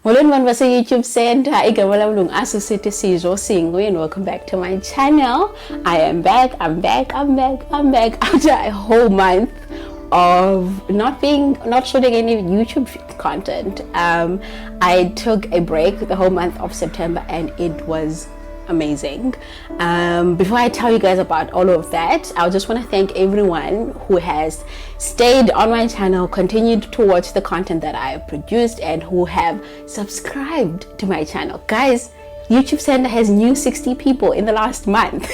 Molweni bantu base YouTube Center, igama lami lungu-Associate Sizwe Singwe, and welcome back to my channel. I am back, I'm back after a whole month of not shooting any YouTube content. I took a break the whole month of September and it was amazing. Before I tell you guys about all of that, I just want to thank everyone who has stayed on my channel, continued to watch the content that I have produced, and who have subscribed to my channel. Guys, YouTube Center has new 60 people in the last month.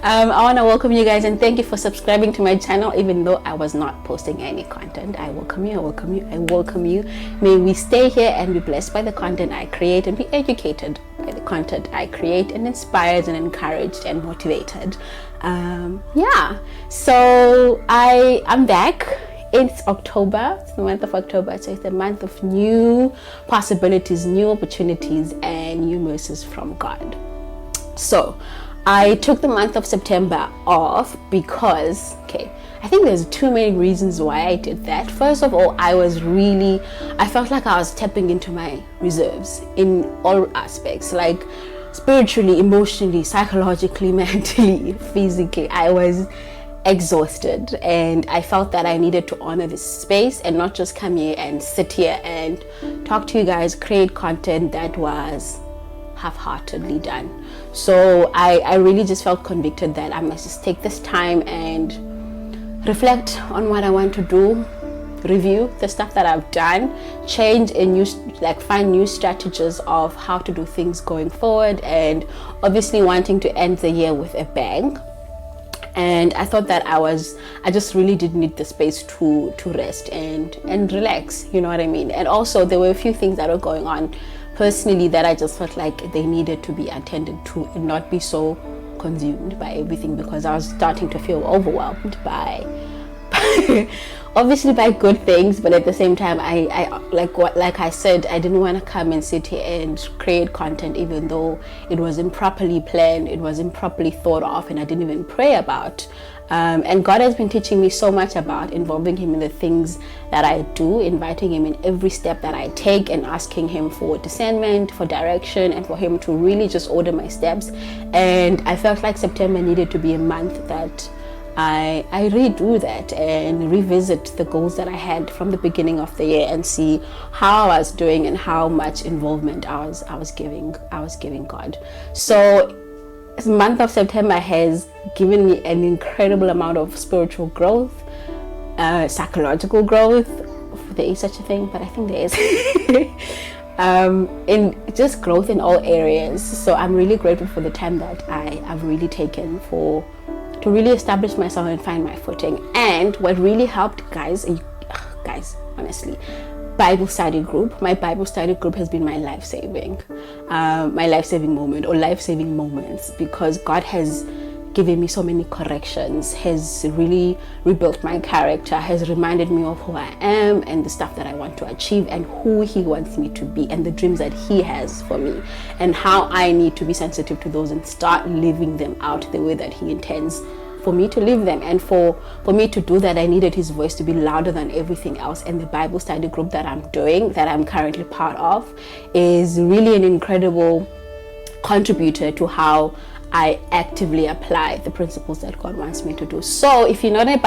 I want to welcome you guys and thank you for subscribing to my channel, even though I was not posting any content. I welcome you. May we stay here and be blessed by the content I create and be educated by the content I create and inspired and encouraged and motivated. So I'm back. It's October, it's the month of October, so it's the month of new possibilities, new opportunities, and new mercies from God. So I took the month of September off because, I think there's too many reasons why I did that. First of all, I felt like I was tapping into my reserves in all aspects, like spiritually, emotionally, psychologically, mentally, physically. I was exhausted and I felt that I needed to honor this space and not just come here and sit here and talk to you guys, create content that was half-heartedly done. So I really just felt convicted that I must just take this time and reflect on what I want to do, review the stuff that I've done, change and find new strategies of how to do things going forward, and obviously wanting to end the year with a bang. And I thought that I just really did need the space to rest and relax, you know what I mean? And also there were a few things that were going on personally that I just felt like they needed to be attended to and not be so consumed by everything, because I was starting to feel overwhelmed by obviously by good things, but at the same time like I said, I didn't want to come and sit here and create content even though it wasn't properly planned, it wasn't properly thought of, and I didn't even pray about. And God has been teaching me so much about involving Him in the things that I do, inviting Him in every step that I take, and asking Him for discernment, for direction, and for Him to really just order my steps. And I felt like September needed to be a month that I redo that and revisit the goals that I had from the beginning of the year and see how I was doing and how much involvement I was giving God. So this month of September has given me an incredible amount of spiritual growth, psychological growth, if there is such a thing, but I think there is. In just growth in all areas. So I'm really grateful for the time that I've really taken to really establish myself and find my footing. And what really helped, guys, honestly, Bible study group. My Bible study group has been my life-saving moment, or life-saving moments, because God has given me so many corrections, has really rebuilt my character, has reminded me of who I am and the stuff that I want to achieve and who He wants me to be and the dreams that He has for me, and how I need to be sensitive to those and start living them out the way that He intends for me to live them. And for me to do that, I needed His voice to be louder than everything else. And the Bible study group that I'm doing, that I'm currently part of, is really an incredible contributor to how I actively apply the principles that God wants me to do. So if you're not in a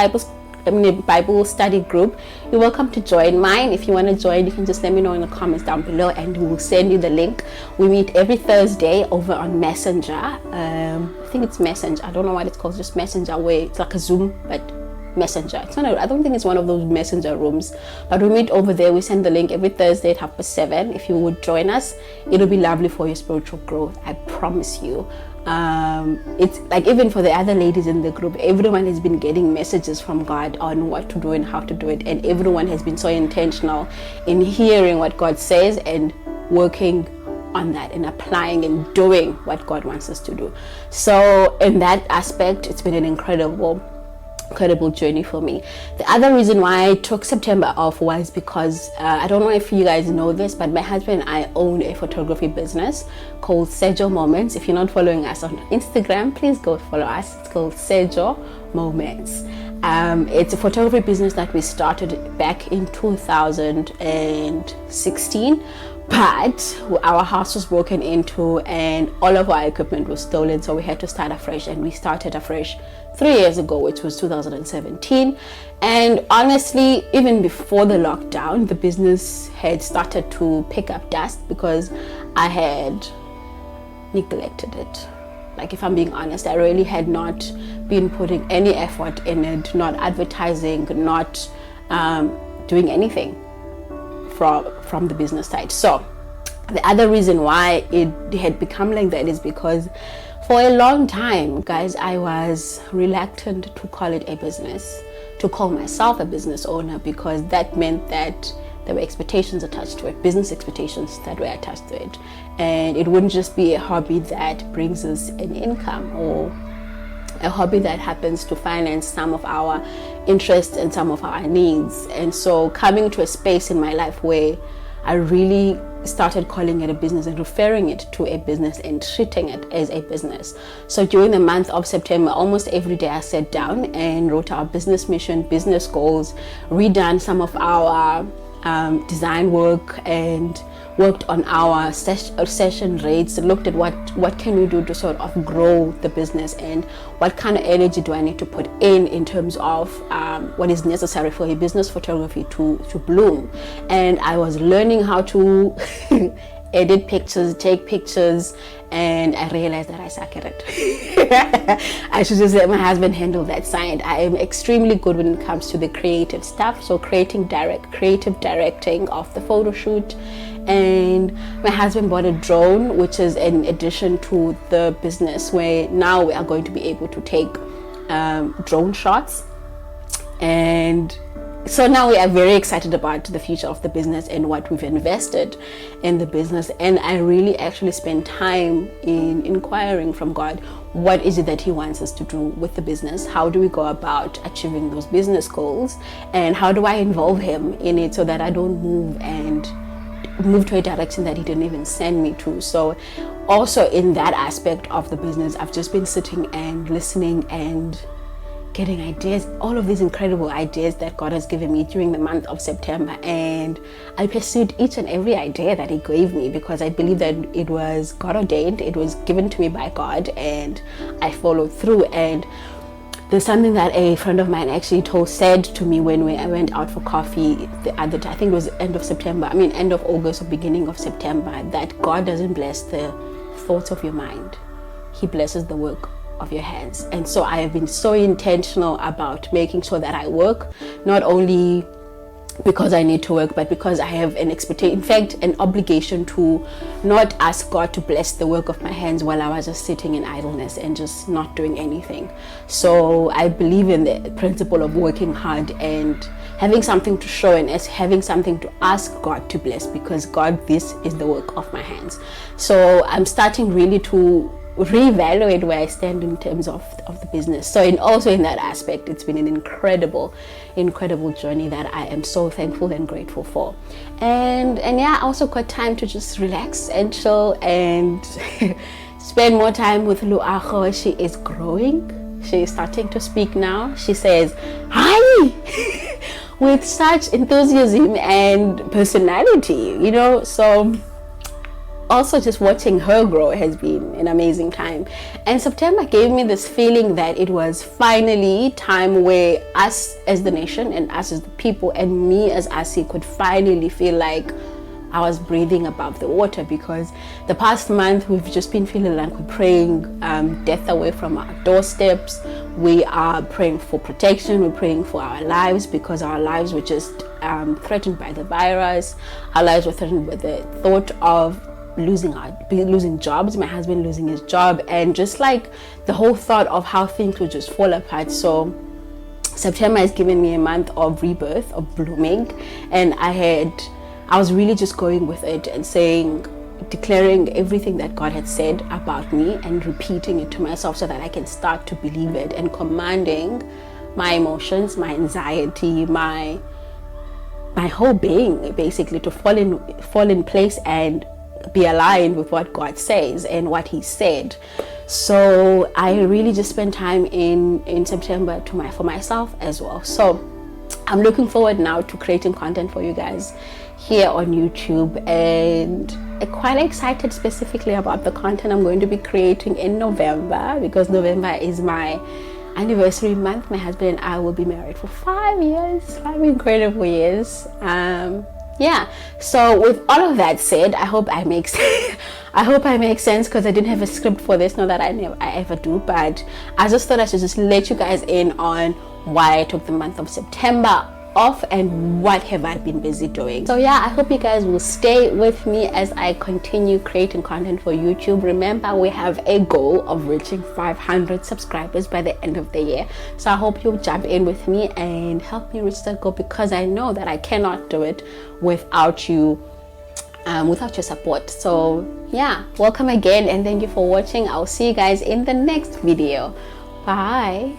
Bible study group, you're welcome to join mine. If you want to join, you can just let me know in the comments down below and we'll send you the link. We meet every Thursday over on Messenger. I think it's Messenger. I don't know what it's called, just Messenger, where it's like a Zoom, but Messenger. I don't think it's one of those Messenger rooms, but we meet over there. We send the link every Thursday at 7:30. If you would join us, it'll be lovely for your spiritual growth, I promise you. It's like, even for the other ladies in the group, everyone has been getting messages from God on what to do and how to do it, and everyone has been so intentional in hearing what God says and working on that and applying and doing what God wants us to do. So in that aspect, it's been an incredible journey for me. The other reason why I took September off was because I don't know if you guys know this, but my husband and I own a photography business called Sejo Moments. If you're not following us on Instagram, please go follow us. It's called Sejo Moments. It's a photography business that we started back in 2016, But our house was broken into and all of our equipment was stolen, so we had to start afresh, and we started afresh 3 years ago, which was 2017. And honestly, even before the lockdown, the business had started to pick up dust because I had neglected it. Like, if I'm being honest, I really had not been putting any effort in it, not advertising, not doing anything from the business side. So the other reason why it had become like that is because for a long time, guys, I was reluctant to call it a business, to call myself a business owner, because that meant that there were expectations attached to it, business expectations that were attached to it. And it wouldn't just be a hobby that brings us an income, or a hobby that happens to finance some of our interests and some of our needs. And so coming to a space in my life where I really started calling it a business and referring it to a business and treating it as a business. So during the month of September, almost every day I sat down and wrote our business mission, business goals, redone some of our design work, and worked on our session rates, looked at what can we do to sort of grow the business, and what kind of energy do I need to put in terms of what is necessary for a business photography to bloom. And I was learning how to edit pictures, take pictures, and I realized that I suck at it. I should just let my husband handle that side. I am extremely good when it comes to the creative stuff, so creative directing of the photo shoot. And my husband bought a drone, which is an addition to the business, where now we are going to be able to take drone shots. And so now we are very excited about the future of the business and what we've invested in the business. And I really actually spend time in inquiring from God, what is it that he wants us to do with the business? How do we go about achieving those business goals? And how do I involve him in it so that I don't move to a direction that he didn't even send me to? So also in that aspect of the business, I've just been sitting and listening and getting ideas, all of these incredible ideas that God has given me during the month of September. And I pursued each and every idea that he gave me, because I believe that it was God ordained, it was given to me by God, and I followed through. And there's something that a friend of mine actually said to me when I went out for coffee the other time. I think it was end of August or beginning of September, that God doesn't bless the thoughts of your mind, he blesses the work of your hands. And so I have been so intentional about making sure that I work, not only because I need to work, but because I have an expectation, in fact, an obligation to not ask God to bless the work of my hands while I was just sitting in idleness and just not doing anything. So I believe in the principle of working hard and having something to show, and as having something to ask God to bless, because God, this is the work of my hands. So I'm starting really to reevaluate where I stand in terms of the business. So also in that aspect, it's been an incredible journey that I am so thankful and grateful for. And yeah, I also got time to just relax and chill and spend more time with Luacho. She is growing. She is starting to speak now. She says hi with such enthusiasm and personality, so also just watching her grow has been an amazing time. And September gave me this feeling that it was finally time where us as the nation and us as the people and me as Asi could finally feel like I was breathing above the water, because the past month we've just been feeling like we're praying death away from our doorsteps. We are praying for protection. We're praying for our lives, because our lives were just threatened by the virus. Our lives were threatened with the thought of losing jobs, my husband losing his job, and just like the whole thought of how things would just fall apart. So September has given me a month of rebirth, of blooming, and I was really just going with it and declaring everything that God had said about me and repeating it to myself so that I can start to believe it, and commanding my emotions, my anxiety, my whole being basically to fall in place and be aligned with what God says and what he said. So I really just spent time in September for myself as well. So I'm looking forward now to creating content for you guys here on YouTube, and I'm quite excited specifically about the content I'm going to be creating in November, because November is my anniversary month. My husband and I will be married for 5 years, 5 incredible years. Yeah, so with all of that said, I hope I make I hope I make sense, because I didn't have a script for this, not that I ever do, but I just thought I should just let you guys in on why I took the month of September off and what have I been busy doing. So yeah, I hope you guys will stay with me as I continue creating content for YouTube. Remember, we have a goal of reaching 500 subscribers by the end of the year, so I hope you'll jump in with me and help me reach that goal, because I know that I cannot do it without you, without your support. So yeah, welcome again and thank you for watching. I'll see you guys in the next video. Bye.